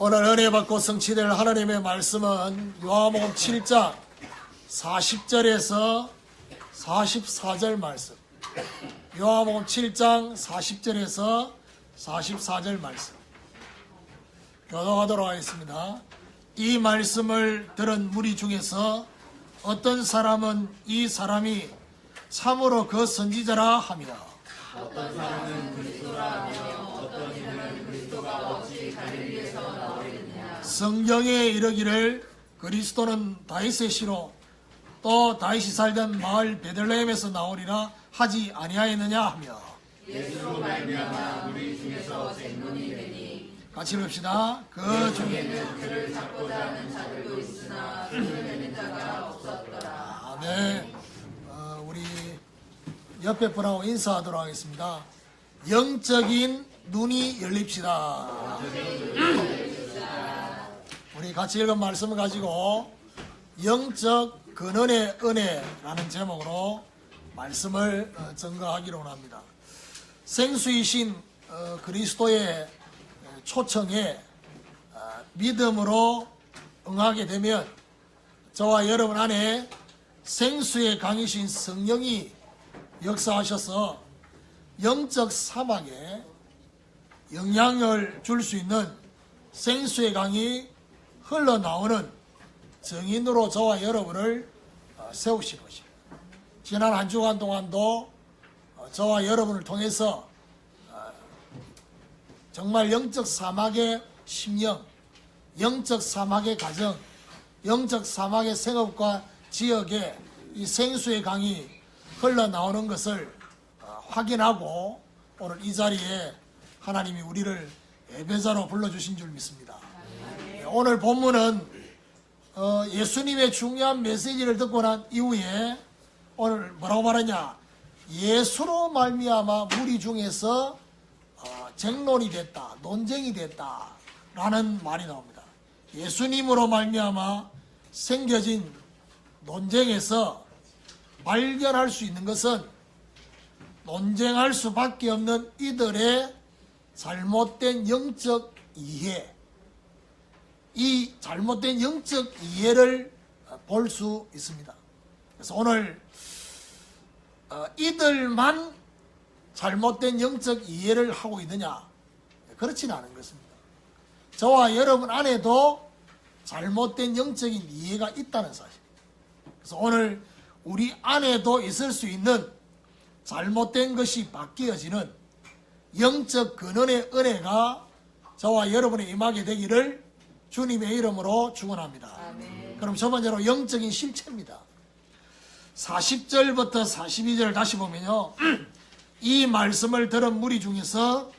오늘 은혜 받고 성취될 하나님의 말씀은 요한복음 7장 40절에서 44절 말씀. 요한복음 7장 40절에서 44절 말씀. 교독하도록 하겠습니다. 이 말씀을 들은 무리 중에서 어떤 사람은 이 사람이 참으로 그 선지자라 하며, 어떤 사람은 그리스도라 하며 어떤 이는 그리스도가 어찌 갈릴리에서 나오겠느냐. 성경에 이르기를 그리스도는 다윗의 씨로 또 다윗이 살던 마을 베들레헴에서 나오리라 하지 아니하였느냐 하며, 예수로 말미암아 우리 중에서 쟁론이 되니 같이 읽읍시다. 그 중에는 그를 잡고자 하는 자들도 있으나 그를 내는 자가 없었더라. 아멘. 우리 옆에 분하고 인사하도록 하겠습니다. 영적인 눈이 열립시다. 우리 같이 읽은 말씀을 가지고 영적 근원의 은혜라는 제목으로 말씀을 증거하기로 합니다. 생수이신 그리스도의 초청에 믿음으로 응하게 되면 저와 여러분 안에 생수의 강이신 성령이 역사하셔서 영적 사막에 영향을 줄 수 있는 생수의 강이 흘러나오는 증인으로 저와 여러분을 세우시는 것입니다. 지난 한 주간 동안도 저와 여러분을 통해서 정말 영적 사막의 심령, 영적 사막의 가정, 영적 사막의 생업과 지역에 이 생수의 강이 흘러나오는 것을 확인하고 오늘 이 자리에 하나님이 우리를 예배자로 불러주신 줄 믿습니다. 오늘 본문은 예수님의 중요한 메시지를 듣고 난 이후에 오늘 뭐라고 말하냐, 예수로 말미암아 무리 중에서 쟁론이 됐다, 논쟁이 됐다 라는 말이 나옵니다. 예수님으로 말미암아 생겨진 논쟁에서 발견할 수 있는 것은 논쟁할 수밖에 없는 이들의 잘못된 영적 이해, 이 잘못된 영적 이해를 볼 수 있습니다. 그래서 오늘 이들만 잘못된 영적 이해를 하고 있느냐? 그렇지는 않은 것입니다. 저와 여러분 안에도 잘못된 영적인 이해가 있다는 사실. 그래서 오늘 우리 안에도 있을 수 있는 잘못된 것이 바뀌어지는 영적 근원의 은혜가 저와 여러분에 임하게 되기를 주님의 이름으로 축원합니다. 아멘. 그럼 첫 번째로 영적인 실체입니다. 40절부터 42절을 다시 보면요, 이 말씀을 들은 무리 중에서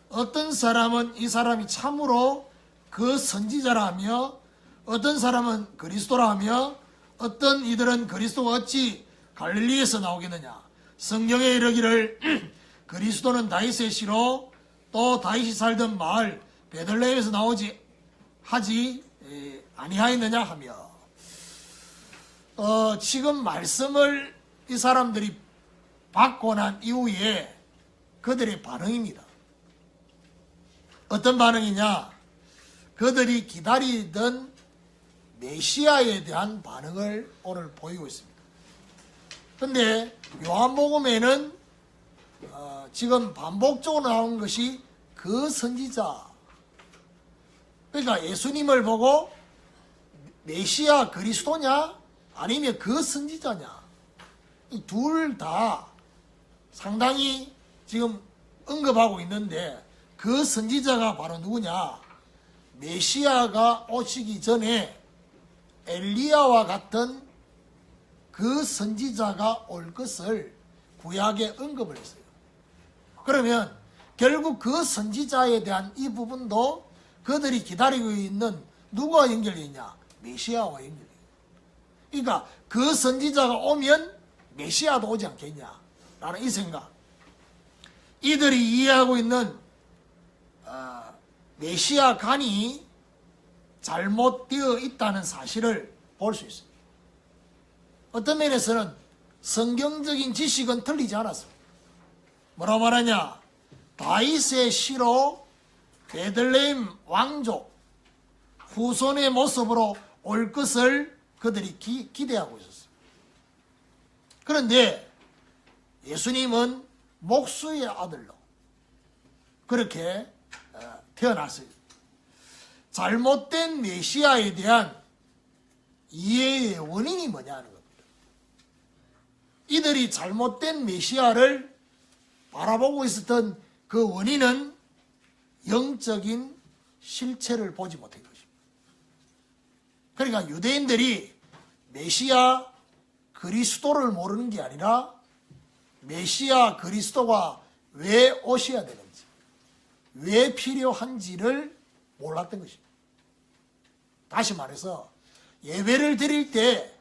어떤 사람은 이 사람이 참으로 그 선지자라 하며, 어떤 사람은 그리스도라 하며, 어떤 이들은 그리스도가 어찌 갈릴리에서 나오겠느냐. 성경에 이르기를 그리스도는 다윗의 씨로 또 다윗이 살던 마을 베들레헴에서 나오지 하지 아니하였느냐 하며, 지금 말씀을 이 사람들이 받고 난 이후에 그들의 반응입니다. 어떤 반응이냐? 그들이 기다리던 메시아에 대한 반응을 오늘 보이고 있습니다. 그런데 요한복음에는 지금 반복적으로 나온 것이 그 선지자, 그러니까 예수님을 보고 메시아 그리스도냐 아니면 그 선지자냐, 이 둘 다 상당히 지금 언급하고 있는데, 그 선지자가 바로 누구냐? 메시아가 오시기 전에 엘리야와 같은 그 선지자가 올 것을 구약에 언급을 했어요. 그러면 결국 그 선지자에 대한 이 부분도 그들이 기다리고 있는 누가 연결되어 있냐? 메시아와 연결되어 있냐. 그러니까 그 선지자가 오면 메시아도 오지 않겠냐 라는 이 생각. 이들이 이해하고 있는 메시아 간이 잘못되어 있다는 사실을 볼 수 있습니다. 어떤 면에서는 성경적인 지식은 틀리지 않았습니다. 뭐라고 말하냐? 다윗의 씨로 베들레헴 왕족, 후손의 모습으로 올 것을 그들이 기대하고 있었어요. 그런데 예수님은 목수의 아들로 그렇게 태어났어요. 잘못된 메시아에 대한 이해의 원인이 뭐냐 하는 겁니다. 이들이 잘못된 메시아를 바라보고 있었던 그 원인은 영적인 실체를 보지 못한 것입니다. 그러니까 유대인들이 메시아 그리스도를 모르는 게 아니라 메시아 그리스도가 왜 오셔야 되는지, 왜 필요한지를 몰랐던 것입니다. 다시 말해서 예배를 드릴 때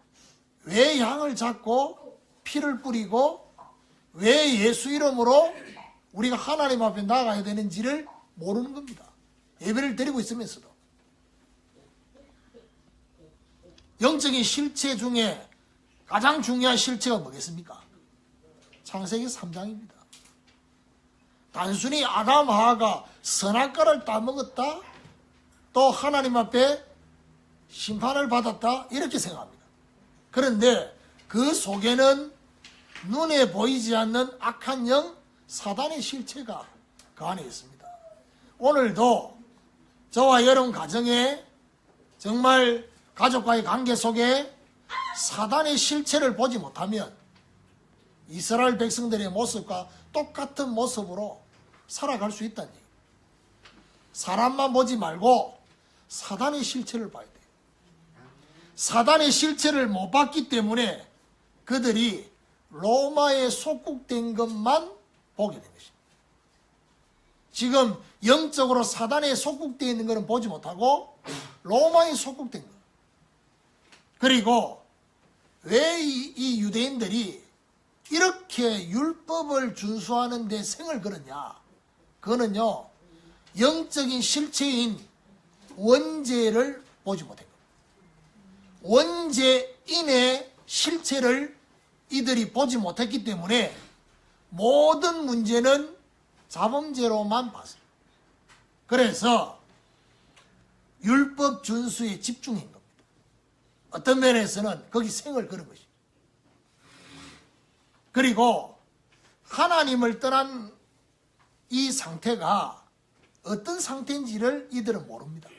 왜 양을 잡고 피를 뿌리고 왜 예수 이름으로 우리가 하나님 앞에 나가야 되는지를 모르는 겁니다. 예배를 드리고 있으면서도. 영적인 실체 중에 가장 중요한 실체가 뭐겠습니까? 창세기 3장입니다. 단순히 아담 하와가 선악과를 따먹었다, 또 하나님 앞에 심판을 받았다, 이렇게 생각합니다. 그런데 그 속에는 눈에 보이지 않는 악한 영, 사단의 실체가 그 안에 있습니다. 오늘도 저와 여러분 가정에 정말 가족과의 관계 속에 사단의 실체를 보지 못하면 이스라엘 백성들의 모습과 똑같은 모습으로 살아갈 수 있다니. 사람만 보지 말고 사단의 실체를 봐야 돼요. 사단의 실체를 못 봤기 때문에 그들이 로마에 속국된 것만 보게 된 것입니다. 지금 영적으로 사단에 속국되어 있는 것은 보지 못하고 로마에 속국된 것. 그리고 왜 이 유대인들이 이렇게 율법을 준수하는 데 생을 걸었냐? 그거는요, 영적인 실체인 원죄를 보지 못한 겁니다. 원죄인의 실체를 이들이 보지 못했기 때문에 모든 문제는 자범죄로만 봤어요. 그래서 율법 준수에 집중한 겁니다. 어떤 면에서는 거기 생을 걸은 것입니다. 그리고 하나님을 떠난 이 상태가 어떤 상태인지를 이들은 모릅니다.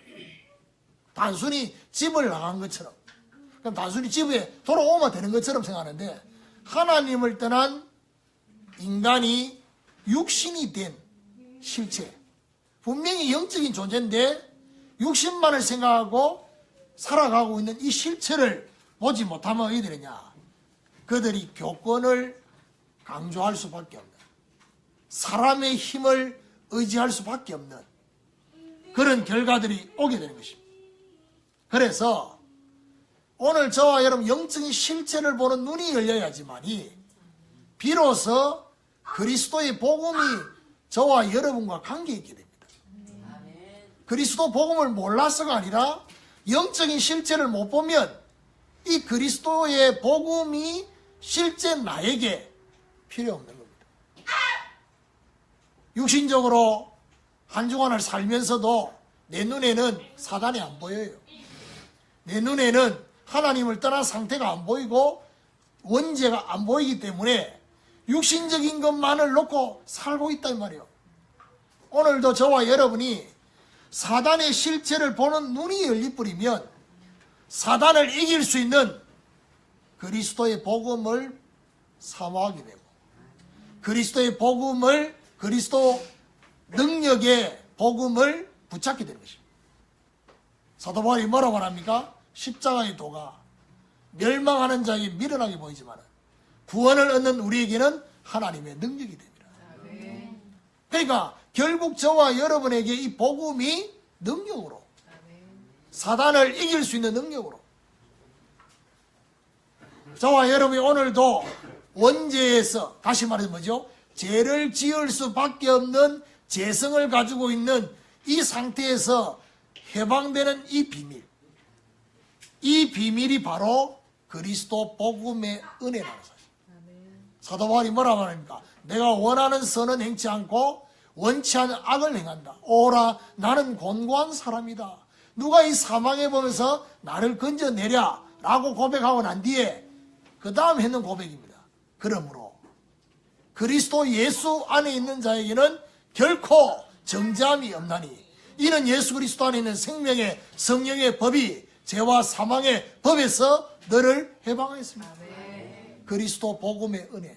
단순히 집을 나간 것처럼, 그럼 단순히 집에 돌아오면 되는 것처럼 생각하는데, 하나님을 떠난 인간이 육신이 된 실체, 분명히 영적인 존재인데 육신만을 생각하고 살아가고 있는 이 실체를 보지 못하면 어떻게 되느냐? 그들이 교권을 강조할 수밖에 없는, 사람의 힘을 의지할 수밖에 없는 그런 결과들이 오게 되는 것입니다. 그래서 오늘 저와 여러분 영적인 실체를 보는 눈이 열려야지만이 비로소 그리스도의 복음이 저와 여러분과 관계 있게 됩니다. 그리스도 복음을 몰라서가 아니라 영적인 실체를 못 보면 이 그리스도의 복음이 실제 나에게 필요 없는 겁니다. 육신적으로 한 주간을 살면서도 내 눈에는 사단이 안 보여요. 내 눈에는 하나님을 떠난 상태가 안 보이고 원죄가 안 보이기 때문에 육신적인 것만을 놓고 살고 있단 말이에요. 오늘도 저와 여러분이 사단의 실체를 보는 눈이 열리뿌리면 사단을 이길 수 있는 그리스도의 복음을 사모하게 되고, 그리스도의 복음을, 그리스도 능력의 복음을 붙잡게 되는 것입니다. 사도 바울이 뭐라고 말합니까? 십자가의 도가 멸망하는 자에게 미련하게 보이지만 구원을 얻는 우리에게는 하나님의 능력이 됩니다. 그러니까 결국 저와 여러분에게 이 복음이 능력으로, 사단을 이길 수 있는 능력으로, 저와 여러분이 오늘도 원죄에서, 다시 말해서 뭐죠? 죄를 지을 수밖에 없는 죄성을 가지고 있는 이 상태에서 해방되는 이 비밀, 이 비밀이 바로 그리스도 복음의 은혜라는 사실. 사도 바울이 뭐라고 합니까? 내가 원하는 선은 행치 않고 원치 않은 악을 행한다. 오라, 나는 곤고한 사람이다. 누가 이 사망에 보면서 나를 건져내랴 라고 고백하고 난 뒤에 그 다음 했는 고백입니다. 그러므로 그리스도 예수 안에 있는 자에게는 결코 정죄함이 없나니 이는 예수 그리스도 안에 있는 생명의 성령의 법이 죄와 사망의 법에서 너를 해방하였습니다. 그리스도 복음의 은혜.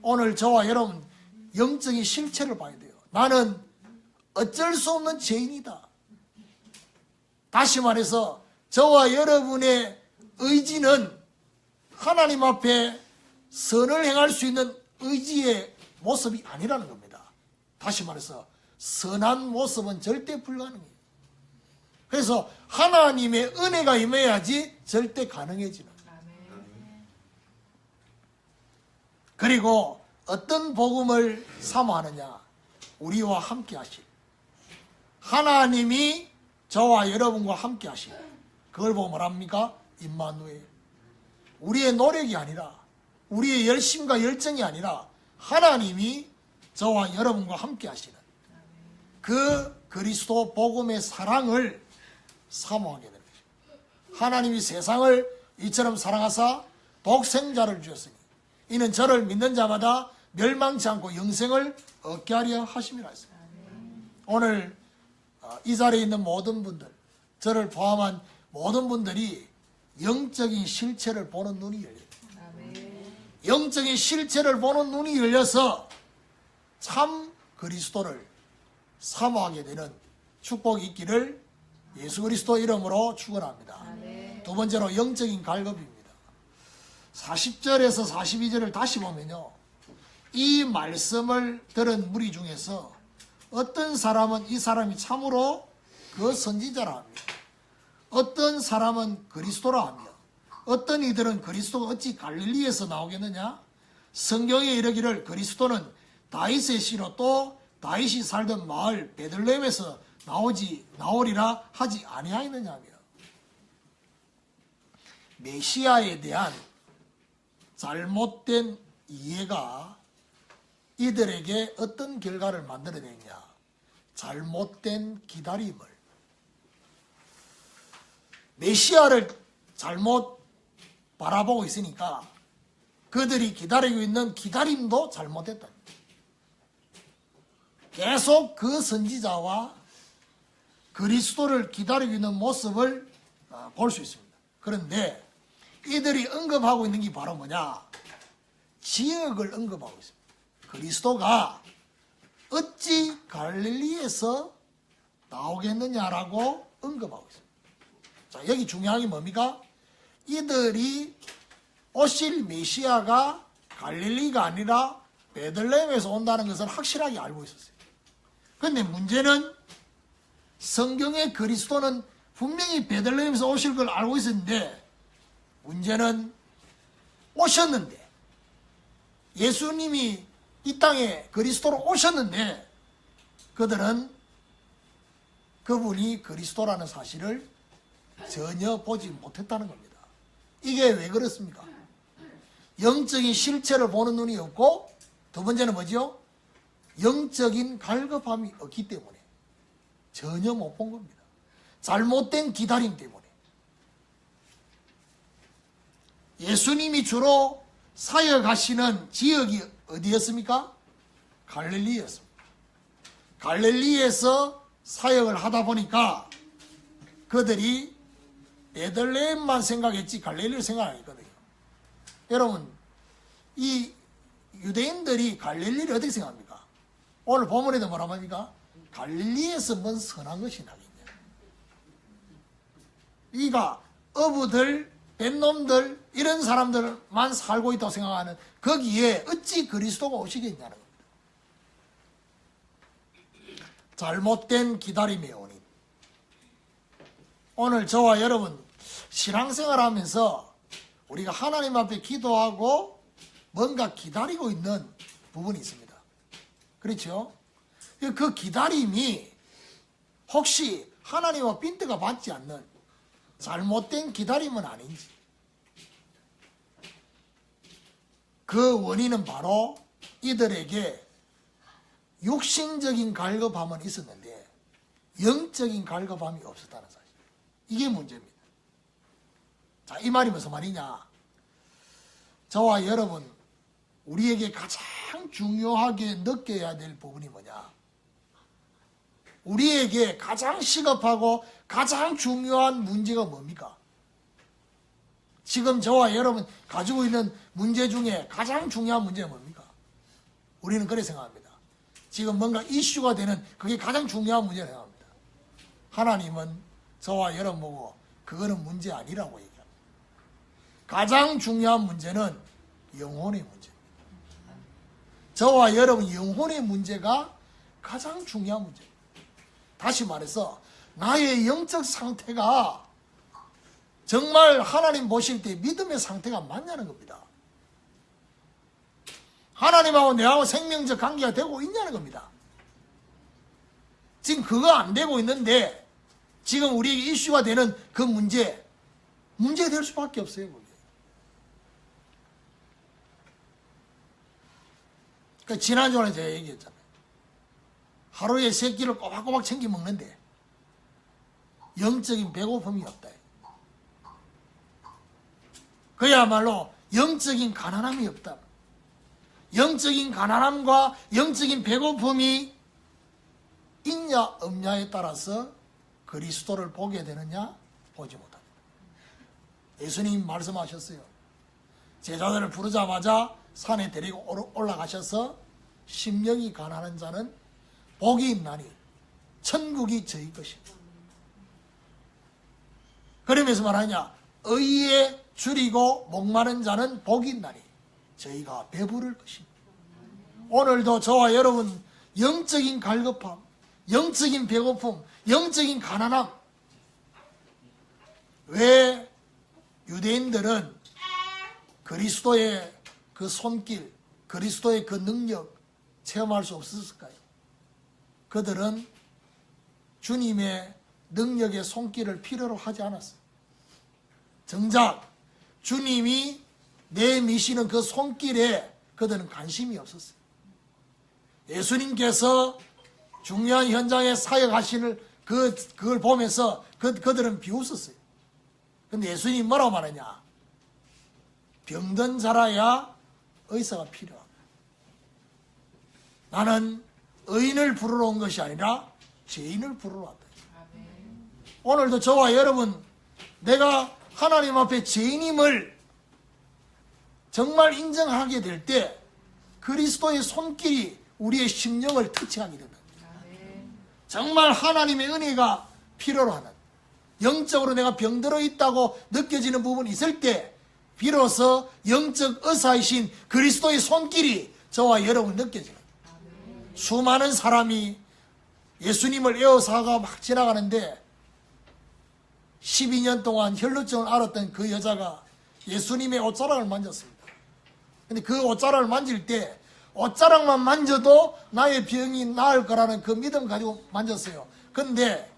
오늘 저와 여러분 영적인 실체를 봐야 돼요. 나는 어쩔 수 없는 죄인이다. 다시 말해서 저와 여러분의 의지는 하나님 앞에 선을 행할 수 있는 의지의 모습이 아니라는 겁니다. 다시 말해서 선한 모습은 절대 불가능해요. 그래서 하나님의 은혜가 임해야지 절대 가능해지는. 그리고 어떤 복음을 사모하느냐? 우리와 함께 하실 하나님이 저와 여러분과 함께 하실 그걸 보면 뭐랍니까? 임마누엘. 우리의 노력이 아니라 우리의 열심과 열정이 아니라 하나님이 저와 여러분과 함께 하시는 그 그리스도 복음의 사랑을 사모하게 되는 것입니다. 하나님이 세상을 이처럼 사랑하사 독생자를 주셨으니 이는 저를 믿는 자마다 멸망치 않고 영생을 얻게 하려 하심이라 했습니다. 오늘 이 자리에 있는 모든 분들, 저를 포함한 모든 분들이 영적인 실체를 보는 눈이 열려요. 영적인 실체를 보는 눈이 열려서 참 그리스도를 사모하게 되는 축복이 있기를 예수 그리스도 이름으로 축원합니다. 두 번째로 영적인 갈급입니다. 40절에서 42절을 다시 보면요, 이 말씀을 들은 무리 중에서 어떤 사람은 이 사람이 참으로 그 선지자라 하며 어떤 사람은 그리스도라 하며 어떤 이들은 그리스도가 어찌 갈릴리에서 나오겠느냐? 성경에 이르기를 그리스도는 다윗의 씨로 또 다윗이 살던 마을 베들레헴에서 나오리라 하지 아니하였느냐며. 메시아에 대한 잘못된 이해가 이들에게 어떤 결과를 만들어냈냐? 잘못된 기다림을. 메시아를 잘못 바라보고 있으니까 그들이 기다리고 있는 기다림도 잘못했다. 계속 그 선지자와 그리스도를 기다리고 있는 모습을 볼 수 있습니다. 그런데 이들이 언급하고 있는 게 바로 뭐냐? 지역을 언급하고 있습니다. 그리스도가 어찌 갈릴리에서 나오겠느냐라고 언급하고 있습니다. 자, 여기 중요한 게 뭡니까? 이들이 오실 메시아가 갈릴리가 아니라 베들레헴에서 온다는 것을 확실하게 알고 있었어요. 그런데 문제는 성경의 그리스도는 분명히 베들레헴에서 오실 걸 알고 있었는데 문제는 오셨는데 예수님이 이 땅에 그리스도로 오셨는데 그들은 그분이 그리스도라는 사실을 전혀 보지 못했다는 겁니다. 이게 왜 그렇습니까? 영적인 실체를 보는 눈이 없고 두 번째는 뭐죠? 영적인 갈급함이 없기 때문에 전혀 못 본 겁니다. 잘못된 기다림 때문에. 예수님이 주로 사역하시는 지역이 어디였습니까? 갈릴리였습니다. 갈릴리에서 사역을 하다 보니까 그들이 베들레헴만 생각했지 갈릴리를 생각 안 했거든요. 여러분, 이 유대인들이 갈릴리를 어떻게 생각합니까? 오늘 본문에도 뭐라고 합니까? 갈릴리에서 뭔 선한 것이 나겠냐. 이가 어부들, 뱃놈들 이런 사람들만 살고 있다고 생각하는 거기에 어찌 그리스도가 오시겠냐는 겁니다. 잘못된 기다림의 원인. 오늘 저와 여러분 신앙생활 하면서 우리가 하나님 앞에 기도하고 뭔가 기다리고 있는 부분이 있습니다. 그렇죠? 그 기다림이 혹시 하나님과 빈대가 맞지 않는 잘못된 기다림은 아닌지. 그 원인은 바로 이들에게 육신적인 갈급함은 있었는데 영적인 갈급함이 없었다는 사실. 이게 문제입니다. 자, 이 말이 무슨 말이냐? 저와 여러분, 우리에게 가장 중요하게 느껴야 될 부분이 뭐냐? 우리에게 가장 시급하고 가장 중요한 문제가 뭡니까? 지금 저와 여러분 가지고 있는 문제 중에 가장 중요한 문제가 뭡니까? 우리는 그렇게 생각합니다. 지금 뭔가 이슈가 되는 그게 가장 중요한 문제라고 생각합니다. 하나님은 저와 여러분 보고 그거는 문제 아니라고 얘기합니다. 가장 중요한 문제는 영혼의 문제입니다. 저와 여러분 영혼의 문제가 가장 중요한 문제입니다. 다시 말해서 나의 영적 상태가 정말 하나님 보실 때 믿음의 상태가 맞냐는 겁니다. 하나님하고 내하고 생명적 관계가 되고 있냐는 겁니다. 지금 그거 안 되고 있는데 지금 우리에게 이슈가 되는 그 문제가 될 수밖에 없어요. 그러니까 지난주에 제가 얘기했잖아요. 하루에 3끼를 꼬박꼬박 챙겨 먹는데 영적인 배고픔이 없다. 그야말로 영적인 가난함이 없다. 영적인 가난함과 영적인 배고픔이 있냐 없냐에 따라서 그리스도를 보게 되느냐 보지 못합니다. 예수님 말씀하셨어요. 제자들을 부르자마자 산에 데리고 올라가셔서 심령이 가난한 자는 복이 있나니 천국이 저희 것이다. 그러면서 말하냐? 의에 줄이고 목마른 자는 복이 있나니 저희가 배부를 것입니다. 오늘도 저와 여러분 영적인 갈급함, 영적인 배고픔, 영적인 가난함. 왜 유대인들은 그리스도의 그 손길, 그리스도의 그 능력 체험할 수 없었을까요? 그들은 주님의 능력의 손길을 필요로 하지 않았어요. 정작 주님이 내미시는 그 손길에 그들은 관심이 없었어요. 예수님께서 중요한 현장에 사역하시는 그걸 보면서 그들은 비웃었어요. 근데 예수님이 뭐라고 말하냐? 병든 자라야 의사가 필요하다. 나는 의인을 부르러 온 것이 아니라 죄인을 부르러 왔다. 오늘도 저와 여러분, 내가 하나님 앞에 죄인임을 정말 인정하게 될 때 그리스도의 손길이 우리의 심령을 터치하게 된다. 정말 하나님의 은혜가 필요로 하는, 영적으로 내가 병들어 있다고 느껴지는 부분이 있을 때 비로소 영적 의사이신 그리스도의 손길이 저와 여러분 느껴지는, 수많은 사람이 예수님을 에워싸가 막 지나가는데 12년 동안 혈루증을 앓았던 그 여자가 예수님의 옷자락을 만졌습니다. 근데 그 옷자락을 만질 때 옷자락만 만져도 나의 병이 나을 거라는 그 믿음 가지고 만졌어요. 근데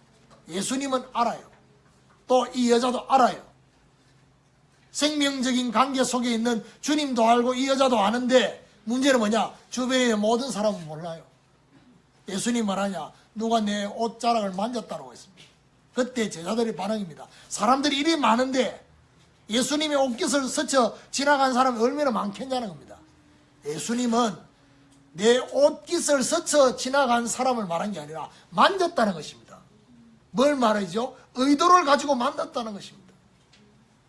예수님은 알아요. 또 이 여자도 알아요. 생명적인 관계 속에 있는 주님도 알고 이 여자도 아는데 문제는 뭐냐? 주변의 모든 사람은 몰라요. 예수님 말하냐? 누가 내 옷자락을 만졌다고 했습니다. 그때 제자들의 반응입니다. 사람들이 이리 많은데 예수님의 옷깃을 스쳐 지나간 사람이 얼마나 많겠냐는 겁니다. 예수님은 내 옷깃을 스쳐 지나간 사람을 말한 게 아니라 만졌다는 것입니다. 뭘 말하죠? 의도를 가지고 만났다는 것입니다.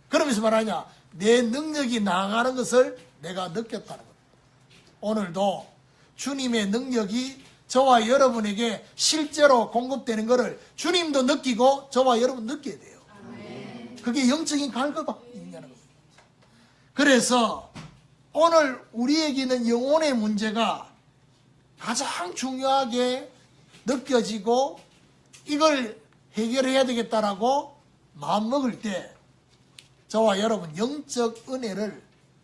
그러면서 말하냐? 내 능력이 나아가는 것을 내가 느꼈다는 겁니다. 오늘도 주님의 능력이 저와 여러분에게 실제로 공급되는 것을 주님도 느끼고 저와 여러분 느껴야 돼요. 그게 영적인 갈급함이 있냐는 겁니다. 그래서 오늘 우리에게는 영혼의 문제가 가장 중요하게 느껴지고 이걸 해결해야 되겠다라고 마음먹을 때 저와 여러분 영적 은혜를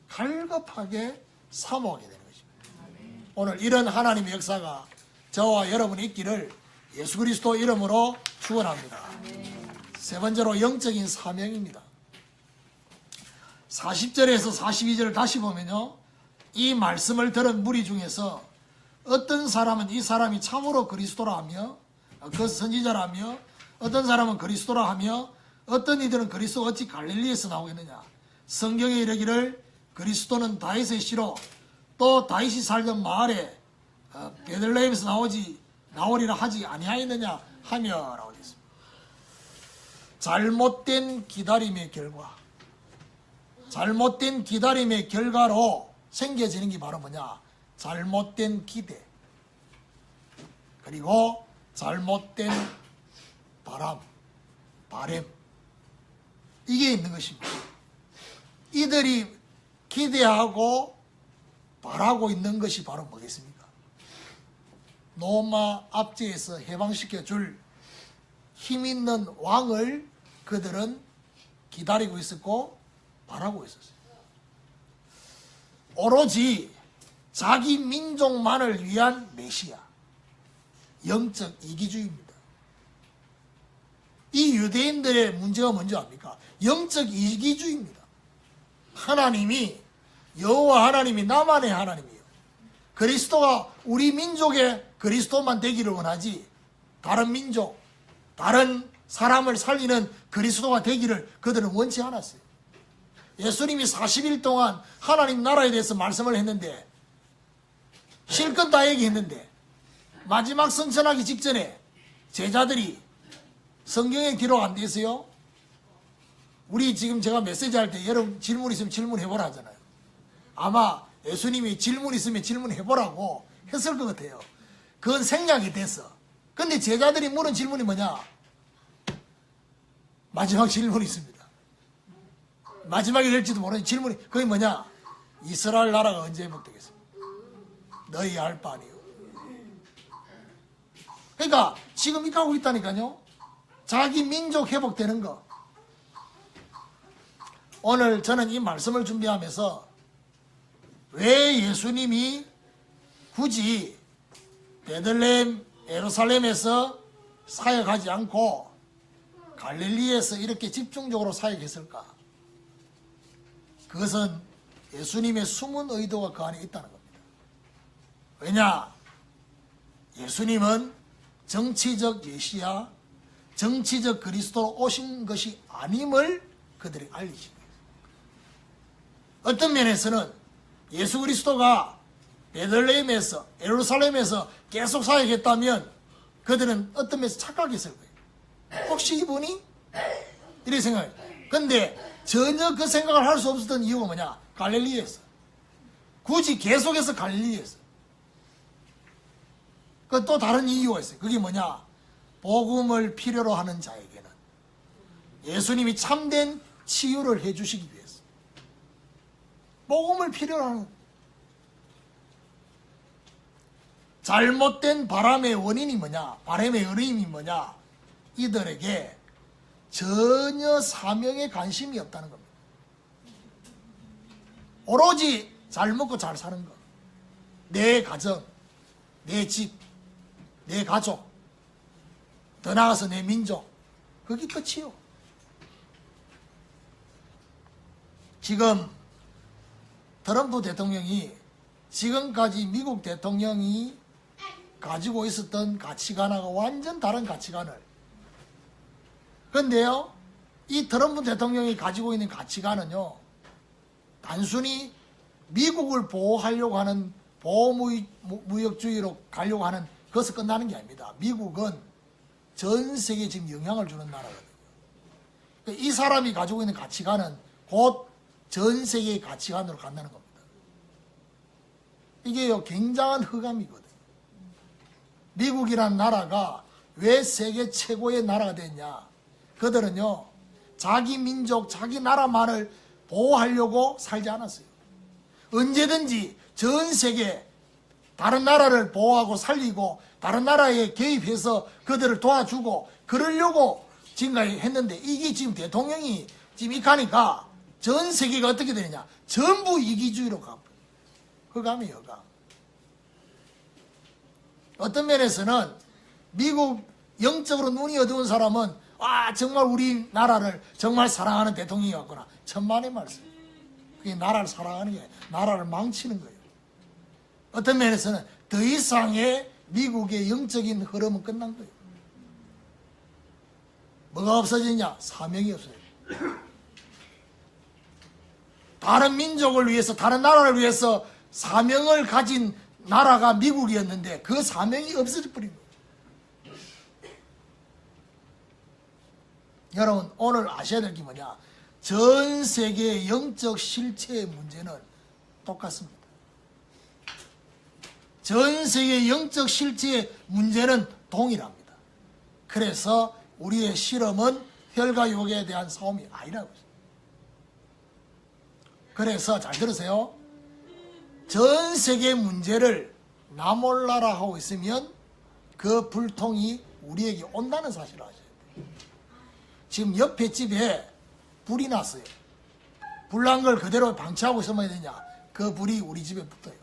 갈급하게 사모하게 되는 것입니다. 오늘 이런 하나님의 역사가 저와 여러분이 있기를 예수 그리스도 이름으로 축원합니다. 세 번째로 영적인 사명입니다. 40절에서 42절을 다시 보면요, 이 말씀을 들은 무리 중에서 어떤 사람은 이 사람이 참으로 그리스도라 하며 그 선지자라며 어떤 사람은 그리스도라 하며 어떤 이들은 그리스도가 어찌 갈릴리에서 나오겠느냐. 성경에 이르기를 그리스도는 다윗의 씨로 또 다윗이 살던 마을에 베들레헴에서 나오리라 하지 아니하였느냐 하며라고 되어 있습니다. 잘못된 기다림의 결과, 잘못된 기다림의 결과로 생겨지는 게 바로 뭐냐? 잘못된 기대, 그리고 잘못된 바램, 이게 있는 것입니다. 이들이 기대하고 바라고 있는 것이 바로 뭐겠습니까? 로마 압제에서 해방시켜 줄 힘 있는 왕을 그들은 기다리고 있었고 바라고 있었어요. 오로지 자기 민족만을 위한 메시아, 영적 이기주의입니다. 이 유대인들의 문제가 뭔지 압니까? 영적 이기주의입니다. 여호와 하나님이 나만의 하나님이에요. 그리스도가 우리 민족의 그리스도만 되기를 원하지 다른 민족, 다른 사람을 살리는 그리스도가 되기를 그들은 원치 않았어요. 예수님이 40일 동안 하나님 나라에 대해서 말씀을 했는데, 실컷 다 얘기했는데 마지막 성천하기 직전에 제자들이 성경에 기록 안 되세요? 우리 지금 제가 메시지 할 때 여러분 질문 있으면 질문해보라 하잖아요. 아마 예수님이 질문 있으면 질문해보라고 했을 것 같아요. 그건 생략이 됐어. 근데 제자들이 물은 질문이 뭐냐? 마지막 질문이 있습니다. 마지막이 될지도 모르는 질문이, 그게 뭐냐? 이스라엘 나라가 언제 회복되겠습니까? 너희 알 바 아니요. 그러니까 지금 이렇게 하고 있다니까요. 자기 민족 회복되는 거. 오늘 저는 이 말씀을 준비하면서 왜 예수님이 굳이 베들레헴, 예루살렘에서 사역하지 않고 갈릴리에서 이렇게 집중적으로 사역했을까? 그것은 예수님의 숨은 의도가 그 안에 있다는 겁니다. 왜냐? 예수님은 정치적 메시아, 정치적 그리스도로 오신 것이 아님을 그들이 알리신 거예요. 어떤 면에서는 예수 그리스도가 베들레헴에서, 예루살렘에서 계속 사역했다면 그들은 어떤 면에서 착각했을 거예요. 혹시 이분이? 이렇게 생각해요. 근데 전혀 그 생각을 할 수 없었던 이유가 뭐냐? 갈릴리에서. 굳이 계속해서 갈릴리에서. 그 또 다른 이유가 있어요. 그게 뭐냐? 복음을 필요로 하는 자에게는 예수님이 참된 치유를 해주시기 위해서. 복음을 필요로 하는. 잘못된 바람의 원인이 뭐냐? 바람의 원인이 뭐냐? 이들에게 전혀 사명에 관심이 없다는 겁니다. 오로지 잘 먹고 잘 사는 것, 내 가정, 내 집, 내 가족, 더 나아가서 내 민족, 그게 끝이요. 지금 트럼프 대통령이 지금까지 미국 대통령이 가지고 있었던 가치관하고 완전 다른 가치관을. 그런데요, 이 트럼프 대통령이 가지고 있는 가치관은요, 단순히 미국을 보호하려고 하는 보호무역주의로 가려고 하는 그것을 끝나는 게 아닙니다. 미국은 전 세계에 지금 영향을 주는 나라거든요. 이 사람이 가지고 있는 가치관은 곧 전 세계의 가치관으로 간다는 겁니다. 이게요, 굉장한 흑암이거든요. 미국이라는 나라가 왜 세계 최고의 나라가 됐냐? 그들은요, 자기 민족, 자기 나라만을 보호하려고 살지 않았어요. 언제든지 전 세계 다른 나라를 보호하고 살리고 다른 나라에 개입해서 그들을 도와주고 그러려고 지금까지 했는데, 이게 지금 대통령이 지금 이렇게 하니까 전 세계가 어떻게 되느냐? 전부 이기주의로 가고. 흑암이에요, 흑암. 어떤 면에서는 미국 영적으로 눈이 어두운 사람은 와, 정말 우리나라를 정말 사랑하는 대통령이 왔구나. 천만의 말씀. 그게 나라를 사랑하는 게 아니라 나라를 망치는 거예요. 어떤 면에서는 더 이상의 미국의 영적인 흐름은 끝난 거예요. 뭐가 없어지냐? 사명이 없어요. 다른 민족을 위해서, 다른 나라를 위해서 사명을 가진 나라가 미국이었는데 그 사명이 없어져 버린 거예요. 여러분, 오늘 아셔야 될 게 뭐냐? 전 세계의 영적 실체의 문제는 똑같습니다. 전 세계의 영적 실체의 문제는 동일합니다. 그래서 우리의 실험은 혈과 육에 대한 싸움이 아니라고 했어요. 그래서 잘 들으세요. 전 세계의 문제를 나 몰라라 하고 있으면 그 불통이 우리에게 온다는 사실을 아셔야 돼요. 지금 옆에 집에 불이 났어요. 불난 걸 그대로 방치하고 있으면 되냐? 그 불이 우리 집에 붙어요.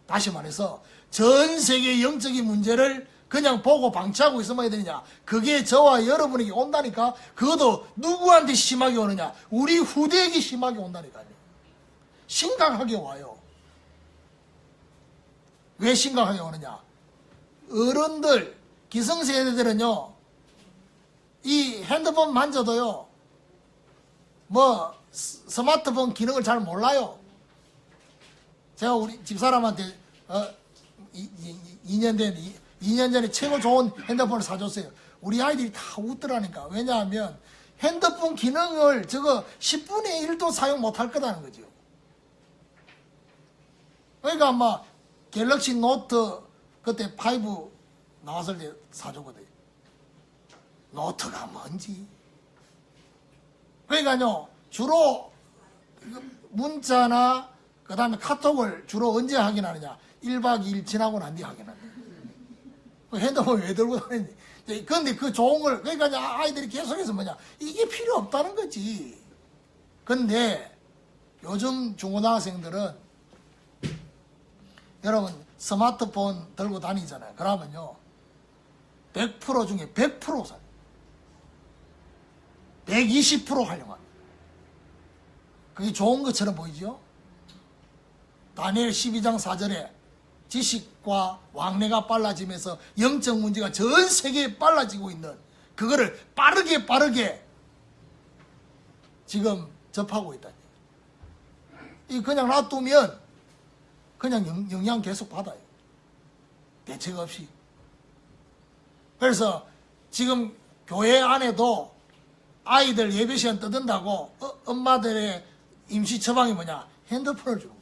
다시 말해서 전 세계의 영적인 문제를 그냥 보고 방치하고 있으면 되느냐? 그게 저와 여러분에게 온다니까. 그것도 누구한테 심하게 오느냐? 우리 후대에게 심하게 온다니까요. 심각하게 와요. 왜 심각하게 오느냐? 어른들, 기성세대들은요, 이 핸드폰 만져도요, 뭐 스마트폰 기능을 잘 몰라요. 제가 우리 집사람한테 2년 전에 최고 좋은 핸드폰을 사줬어요. 우리 아이들이 다 웃더라니까. 왜냐하면 핸드폰 기능을 저거 10분의 1도 사용 못할 거다는 거죠. 그러니까 아마 갤럭시 노트 그때 5 나왔을 때 사줬거든요. 노트가 뭔지. 그러니까요, 주로 문자나 그 다음에 카톡을 주로 언제 확인하느냐? 1박 2일 지나고 난 뒤에 확인합니다. 핸드폰 왜 들고 다니니? 그런데 그 좋은 걸, 그러니까 아이들이 계속해서 뭐냐? 이게 필요 없다는 거지. 근데 요즘 중고등학생들은 여러분 스마트폰 들고 다니잖아요. 그러면요, 100% 중에 100% 사요. 120% 활용합니다. 그게 좋은 것처럼 보이죠? 다니엘 12장 4절에 지식과 왕래가 빨라지면서 영적 문제가 전 세계에 빨라지고 있는 그거를 빠르게 지금 접하고 있다. 이 그냥 놔두면 그냥 영향 계속 받아요. 대책 없이. 그래서 지금 교회 안에도 아이들 예배 시간 떠든다고 엄마들의 임시 처방이 뭐냐? 핸드폰을 주는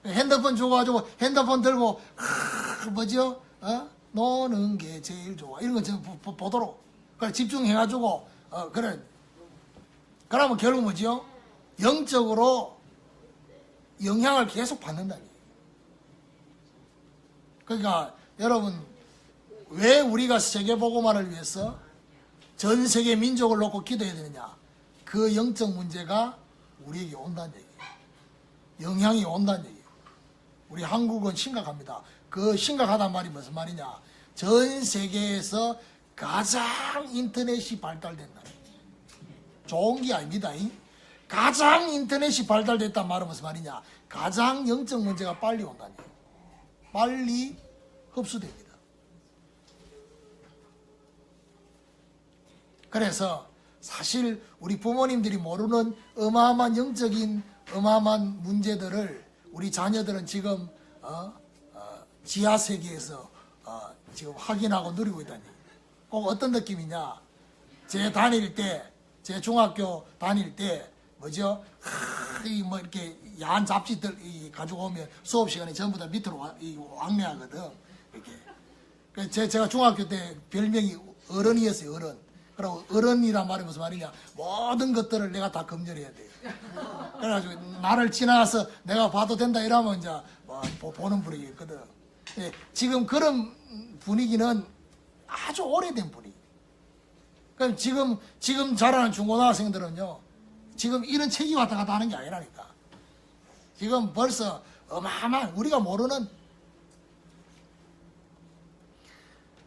거예요. 핸드폰 줘가지고 핸드폰 들고 뭐죠? 노는 게 제일 좋아. 이런 거 보도록. 그래 집중해가지고 그래. 그러면 결국 뭐죠? 영적으로 영향을 계속 받는다니. 그러니까 여러분, 왜 우리가 세계복음화를 위해서 전 세계 민족을 놓고 기도해야 되느냐? 그 영적 문제가 우리에게 온다는 얘기예요. 영향이 온다는 얘기예요. 우리 한국은 심각합니다. 그 심각하단 말이 무슨 말이냐? 전 세계에서 가장 인터넷이 발달된다. 좋은 게 아닙니다. 가장 인터넷이 발달됐단 말은 무슨 말이냐? 가장 영적 문제가 빨리 온다는 얘기예요. 빨리 흡수됩니다. 그래서 사실 우리 부모님들이 모르는 어마어마한 영적인 어마어마한 문제들을 우리 자녀들은 지금 지하 세계에서 지금 확인하고 누리고 있다니. 꼭 어떤 느낌이냐? 제 중학교 다닐 때 뭐죠? 뭐 이렇게 야한 잡지들 가지고 오면 수업 시간에 전부 다 밑으로 왕래하거든. 이렇게. 제가 중학교 때 별명이 어른이었어요. 어른. 그리고 어른이란 말이 무슨 말이냐? 모든 것들을 내가 다 검열해야 돼요. 그래가지고 나를 지나서 내가 봐도 된다 이러면 이제 보는 분위기거든. 지금 그런 분위기는 아주 오래된 분위기. 그럼 지금 자라는 중고등학생들은요, 지금 이런 책이 왔다 갔다 하는 게 아니라니까. 지금 벌써 어마어마한 우리가 모르는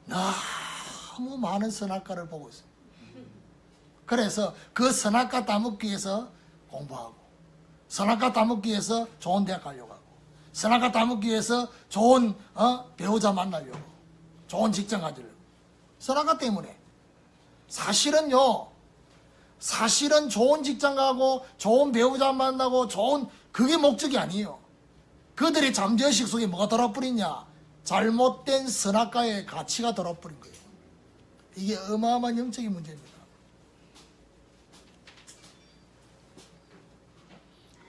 너무 많은 선악과를 보고 있어요. 그래서 그 선악과 따먹기 위해서 공부하고, 선악과 따먹기 위해서 좋은 대학 가려고 하고, 선악과 따먹기 위해서 좋은 배우자 만나려고, 좋은 직장 가지려고. 선악과 때문에. 사실은 좋은 직장 가고 좋은 배우자 만나고 그게 목적이 아니에요. 그들의 잠재의식 속에 뭐가 들어버리냐? 잘못된 선악과의 가치가 들어버린 거예요. 이게 어마어마한 영적인 문제입니다.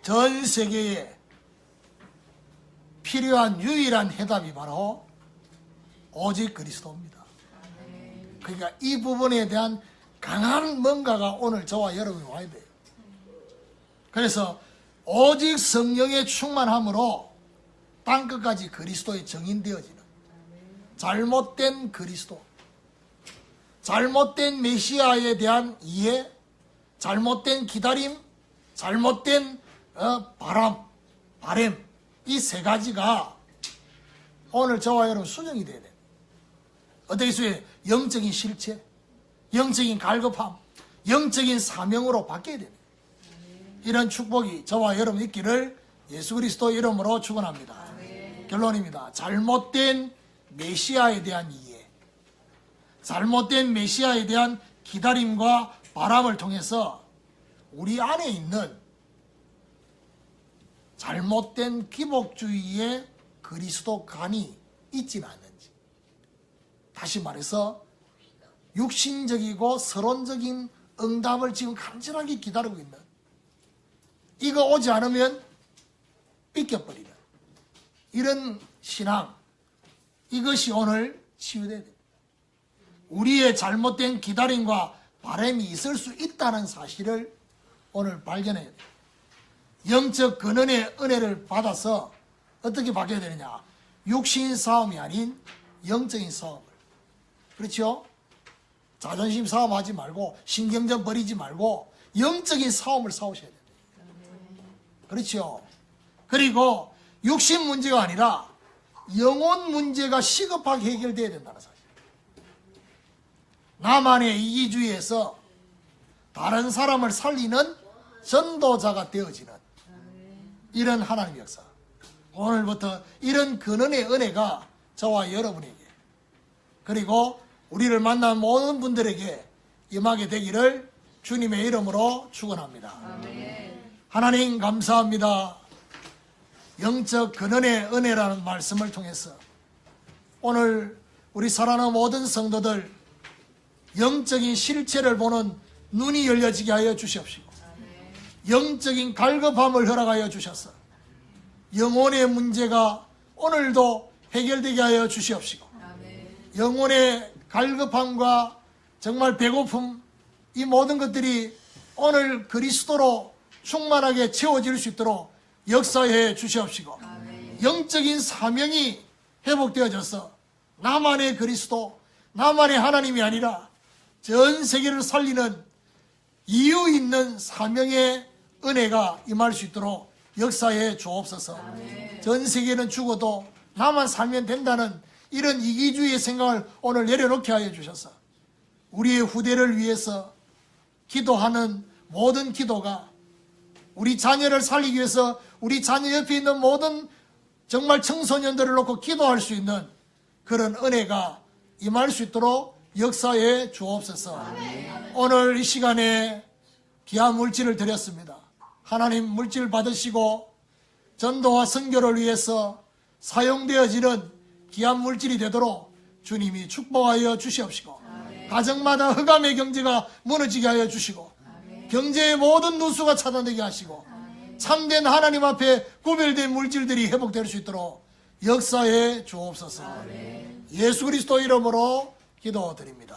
전 세계에 필요한 유일한 해답이 바로 오직 그리스도입니다. 그러니까 이 부분에 대한 강한 뭔가가 오늘 저와 여러분이 와야 돼요. 그래서 오직 성령의 충만함으로 땅끝까지 그리스도의 정인되어지는 잘못된 그리스도, 잘못된 메시아에 대한 이해, 잘못된 기다림, 잘못된 바램, 이 세 가지가 오늘 저와 여러분 수정이 돼야 돼요. 어떻게 해서요? 영적인 실체, 영적인 갈급함, 영적인 사명으로 바뀌어야 돼요. 이런 축복이 저와 여러분 있기를 예수 그리스도 이름으로 축원합니다. 결론입니다. 잘못된 메시아에 대한 이해, 잘못된 메시아에 대한 기다림과 바람을 통해서 우리 안에 있는 잘못된 기복주의의 그리스도관이 있지는 않는지, 다시 말해서 육신적이고 서론적인 응답을 지금 간절하게 기다리고 있는, 이거 오지 않으면 삐껴버리는 이런 신앙, 이것이 오늘 치유돼야 됩니다. 우리의 잘못된 기다림과 바람이 있을 수 있다는 사실을 오늘 발견해야 돼요. 영적 근원의 은혜를 받아서 어떻게 바뀌어야 되느냐? 육신 싸움이 아닌 영적인 싸움을. 그렇죠? 자존심 싸움하지 말고 신경전 버리지 말고 영적인 싸움을 싸우셔야 돼요. 그렇죠? 그리고 육신 문제가 아니라 영혼 문제가 시급하게 해결돼야 된다는 사실. 나만의 이기주의에서 다른 사람을 살리는 전도자가 되어지는 이런 하나님의 역사. 오늘부터 이런 근원의 은혜가 저와 여러분에게, 그리고 우리를 만난 모든 분들에게 임하게 되기를 주님의 이름으로 축원합니다. 하나님 감사합니다. 영적 근원의 은혜라는 말씀을 통해서 오늘 우리 사랑하는 모든 성도들 영적인 실체를 보는 눈이 열려지게 하여 주시옵시고, 영적인 갈급함을 허락하여 주셔서 영혼의 문제가 오늘도 해결되게 하여 주시옵시고, 영혼의 갈급함과 정말 배고픔, 이 모든 것들이 오늘 그리스도로 충만하게 채워질 수 있도록 역사해 주시옵시고, 영적인 사명이 회복되어져서 나만의 그리스도, 나만의 하나님이 아니라 전 세계를 살리는 이유 있는 사명의 은혜가 임할 수 있도록 역사해 주옵소서. 전 세계는 죽어도 나만 살면 된다는 이런 이기주의의 생각을 오늘 내려놓게 하여 주셔서 우리의 후대를 위해서 기도하는 모든 기도가, 우리 자녀를 살리기 위해서 우리 자녀 옆에 있는 모든 정말 청소년들을 놓고 기도할 수 있는 그런 은혜가 임할 수 있도록 역사해 주옵소서. 오늘 이 시간에 귀한 물질을 드렸습니다. 하나님, 물질 받으시고 전도와 선교를 위해서 사용되어지는 귀한 물질이 되도록 주님이 축복하여 주시옵시고, 가정마다 흑암의 경제가 무너지게 하여 주시고, 경제의 모든 누수가 차단되게 하시고, 참된 하나님 앞에 구별된 물질들이 회복될 수 있도록 역사해 주옵소서. 예수 그리스도 이름으로 기도드립니다.